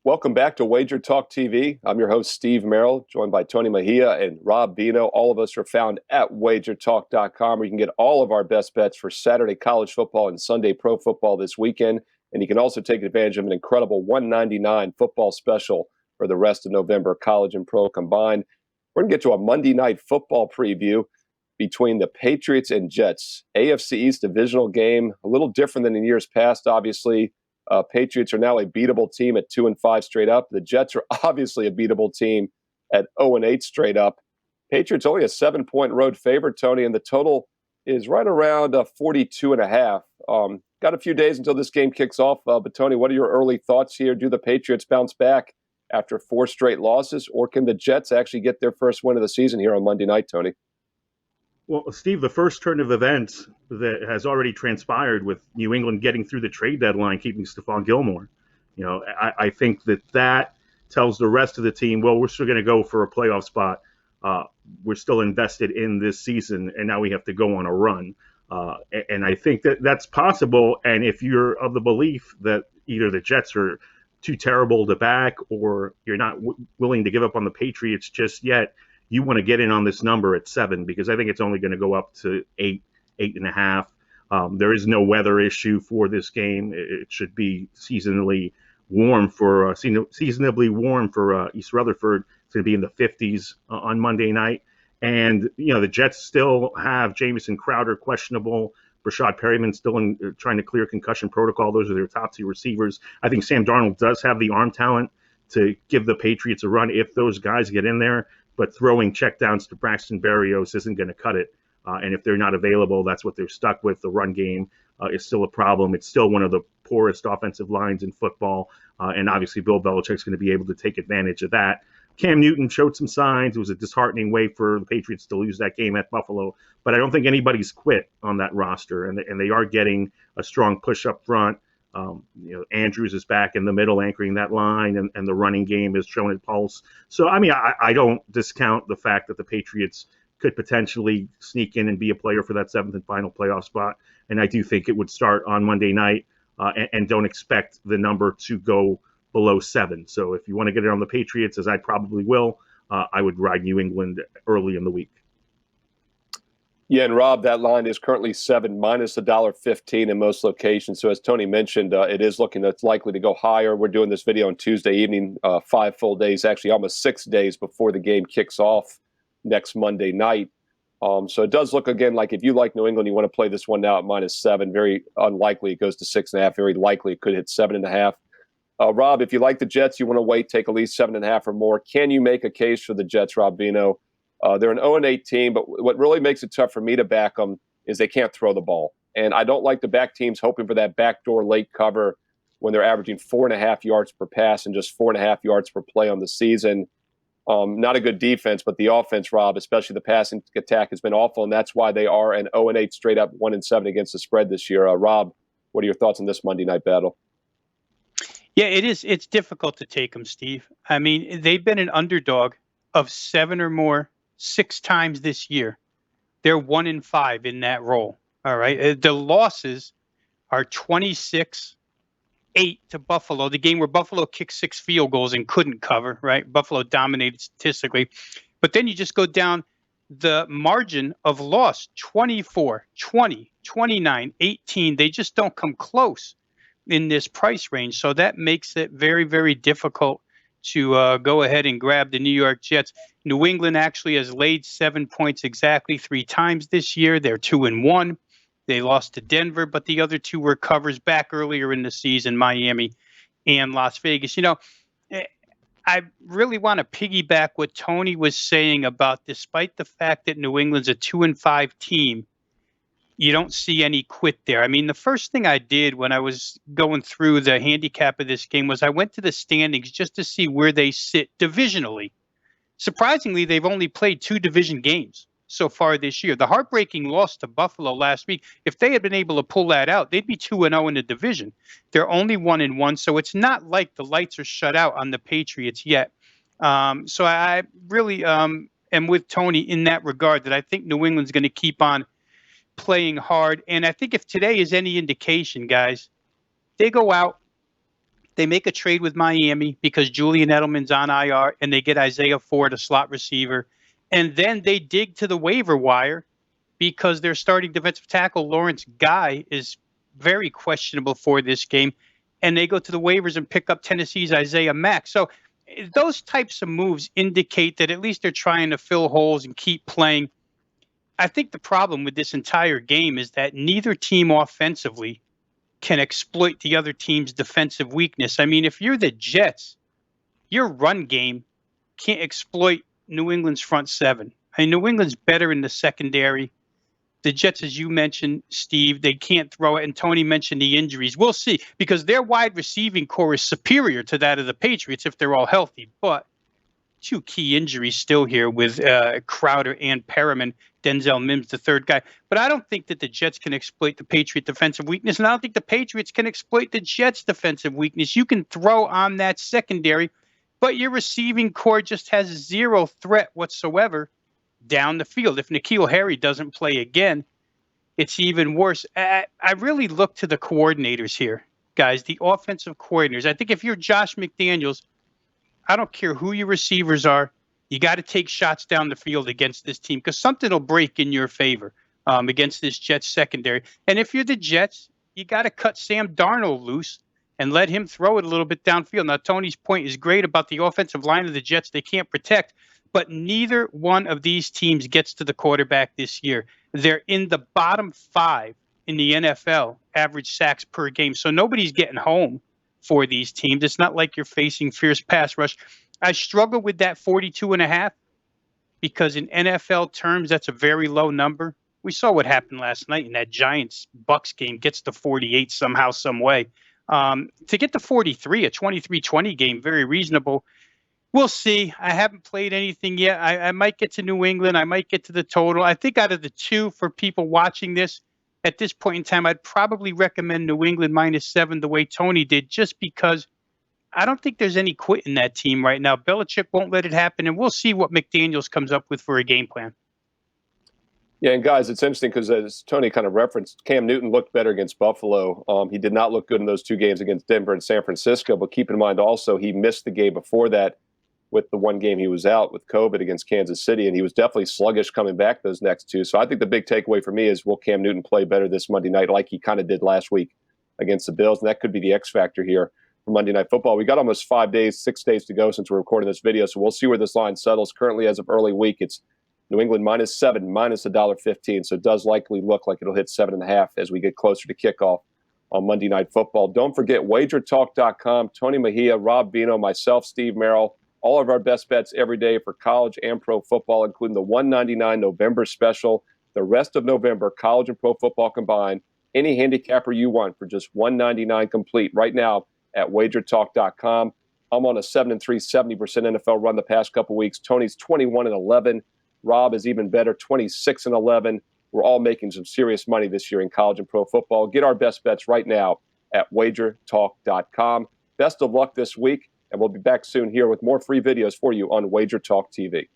Welcome back to Wager Talk TV. I'm your host, Steve Merrill, joined by Tony Mejia and Rob Vino. All of us are found at WagerTalk.com, where you can get all of our best bets for Saturday college football and Sunday pro football this weekend. And you can also take advantage of an incredible $199 football special for the rest of November, college and pro combined. We're going to get to a Monday night football preview between the Patriots and Jets. AFC East divisional game, a little different than in years past, obviously. Patriots are now a beatable team at 2-5 straight up. The Jets are obviously a beatable team at 0-8 straight up. Patriots only a 7-point road favorite, Tony, and the total is right around 42.5. Got a few days until this game kicks off, but Tony, what are your early thoughts here? Do the Patriots bounce back after 4 straight losses, or can the Jets actually get their first win of the season here on Monday night, Tony? Well, Steve, the first turn of events that has already transpired with New England getting through the trade deadline, keeping Stephon Gilmore. I think that tells the rest of the team, well, we're still going to go for a playoff spot. We're still invested in this season, and now we have to go on a run. And I think that's possible. And if you're of the belief that either the Jets are too terrible to back or you're not willing to give up on the Patriots just yet, you want to get in on this number at 7, because I think it's only going to go up to 8, 8.5. There is no weather issue for this game. It should be seasonably warm for East Rutherford. It's going to be in the 50s on Monday night. And, the Jets still have Jamison Crowder questionable. Rashad Perryman still trying to clear concussion protocol. Those are their top 2 receivers. I think Sam Darnold does have the arm talent to give the Patriots a run if those guys get in there. But throwing checkdowns to Braxton Berrios isn't going to cut it. And if they're not available, that's what they're stuck with. The run game is still a problem. It's still one of the poorest offensive lines in football. And obviously, Bill Belichick's going to be able to take advantage of that. Cam Newton showed some signs. It was a disheartening way for the Patriots to lose that game at Buffalo. But I don't think anybody's quit on that roster. And they are getting a strong push up front. Andrews is back in the middle anchoring that line, and the running game has shown its pulse. So, I don't discount the fact that the Patriots could potentially sneak in and be a player for that 7th and final playoff spot. And I do think it would start on Monday night, and don't expect the number to go below 7. So if you want to get it on the Patriots, as I probably will, I would ride New England early in the week. Yeah, and Rob, that line is currently 7 minus $1.15 in most locations. So as Tony mentioned, it is looking that's likely to go higher. We're doing this video on Tuesday evening, 5 full days, actually almost 6 days before the game kicks off next Monday night. So it does look, again, like if you like New England, you want to play this one now at -7. Very unlikely it goes to 6.5. Very likely it could hit 7.5. Rob, if you like the Jets, you want to wait, take at least 7.5 or more. Can you make a case for the Jets, Rob Vino? They're an 0-8 team, but what really makes it tough for me to back them is they can't throw the ball. And I don't like to back teams hoping for that backdoor late cover when they're averaging 4.5 yards per pass and just 4.5 yards per play on the season. Not a good defense, but the offense, Rob, especially the passing attack, has been awful, and that's why they are an 0-8 straight up 1-7 against the spread this year. Rob, what are your thoughts on this Monday night battle? Yeah, it is. It's difficult to take them, Steve. They've been an underdog of 7 or more 6 times this year. They're 1-5 in that role. All right. The losses are 26-8 to Buffalo, the game where Buffalo kicked 6 field goals and couldn't cover, right? Buffalo dominated statistically. But then you just go down the margin of loss, 24, 20, 29, 18. They just don't come close in this price range. So that makes it very, very difficult to go ahead and grab the New York Jets. New England actually has laid 7 points exactly 3 times this year. They're 2-1. They lost to Denver, but the other 2 were covers back earlier in the season, Miami and Las Vegas. I really want to piggyback what Tony was saying about, despite the fact that New England's a 2-5 team, you don't see any quit there. The first thing I did when I was going through the handicap of this game was I went to the standings just to see where they sit divisionally. Surprisingly, they've only played 2 division games so far this year. The heartbreaking loss to Buffalo last week, if they had been able to pull that out, they'd be 2-0 in the division. They're only 1-1, so it's not like the lights are shut out on the Patriots yet. So I really am with Tony in that regard, that I think New England's going to keep on playing hard. And I think if today is any indication, guys, they go out, They make a trade with Miami because Julian Edelman's on IR, and they get Isaiah Ford, a slot receiver. And then they dig to the waiver wire because their starting defensive tackle, Lawrence Guy, is very questionable for this game. And they go to the waivers and pick up Tennessee's Isaiah Mack. So those types of moves indicate that at least they're trying to fill holes and keep playing. I think the problem with this entire game is that neither team offensively can exploit the other team's defensive weakness. I mean, if you're the Jets, your run game can't exploit New England's front seven. I mean, New England's better in the secondary. The Jets, as you mentioned, Steve, they can't throw it. And Tony mentioned the injuries. We'll see, because their wide receiving core is superior to that of the Patriots if they're all healthy. But two key injuries still here with Crowder and Perriman, Denzel Mims, the third guy. But I don't think that the Jets can exploit the Patriot defensive weakness, and I don't think the Patriots can exploit the Jets defensive weakness. You can throw on that secondary, but your receiving core just has zero threat whatsoever down the field. If N'Keal Harry doesn't play again, it's even worse. I really look to the coordinators here, guys, the offensive coordinators. I think if you're Josh McDaniels, I don't care who your receivers are, you got to take shots down the field against this team because something will break in your favor against this Jets secondary. And if you're the Jets, you got to cut Sam Darnold loose and let him throw it a little bit downfield. Now, Tony's point is great about the offensive line of the Jets. They can't protect, but neither one of these teams gets to the quarterback this year. They're in the bottom 5 in the NFL average sacks per game. So nobody's getting home for these teams. It's not like you're facing fierce pass rush. I struggle with that 42.5 because in NFL terms, that's a very low number. We saw what happened last night in that Giants-Bucks game, gets to 48 somehow, some way. To get to 43, a 23-20 game, very reasonable. We'll see. I haven't played anything yet. I might get to New England. I might get to the total. I think out of the two, for people watching this, at this point in time, I'd probably recommend New England -7 the way Tony did, just because I don't think there's any quit in that team right now. Belichick won't let it happen, and we'll see what McDaniels comes up with for a game plan. Yeah, and guys, it's interesting because as Tony kind of referenced, Cam Newton looked better against Buffalo. He did not look good in those two games against Denver and San Francisco, but keep in mind also he missed the game before that with the one game he was out with COVID against Kansas City, and he was definitely sluggish coming back those next two. So I think the big takeaway for me is, will Cam Newton play better this Monday night like he kind of did last week against the Bills? And that could be the X factor here for Monday Night Football. We got almost 6 days to go since we're recording this video, so we'll see where this line settles. Currently, as of early week, it's New England -7, -1.15, so it does likely look like it'll hit 7.5 as we get closer to kickoff on Monday Night Football. Don't forget WagerTalk.com. Tony Mejia, Rob Vino, myself, Steve Merrill, all of our best bets every day for college and pro football, including the $199 November special. The rest of November, college and pro football combined. Any handicapper you want for just $199 complete right now at WagerTalk.com. I'm on a 7-3, 70% NFL run the past couple weeks. Tony's 21-11. Rob is even better, 26-11. We're all making some serious money this year in college and pro football. Get our best bets right now at WagerTalk.com. Best of luck this week, and we'll be back soon here with more free videos for you on Wager Talk TV.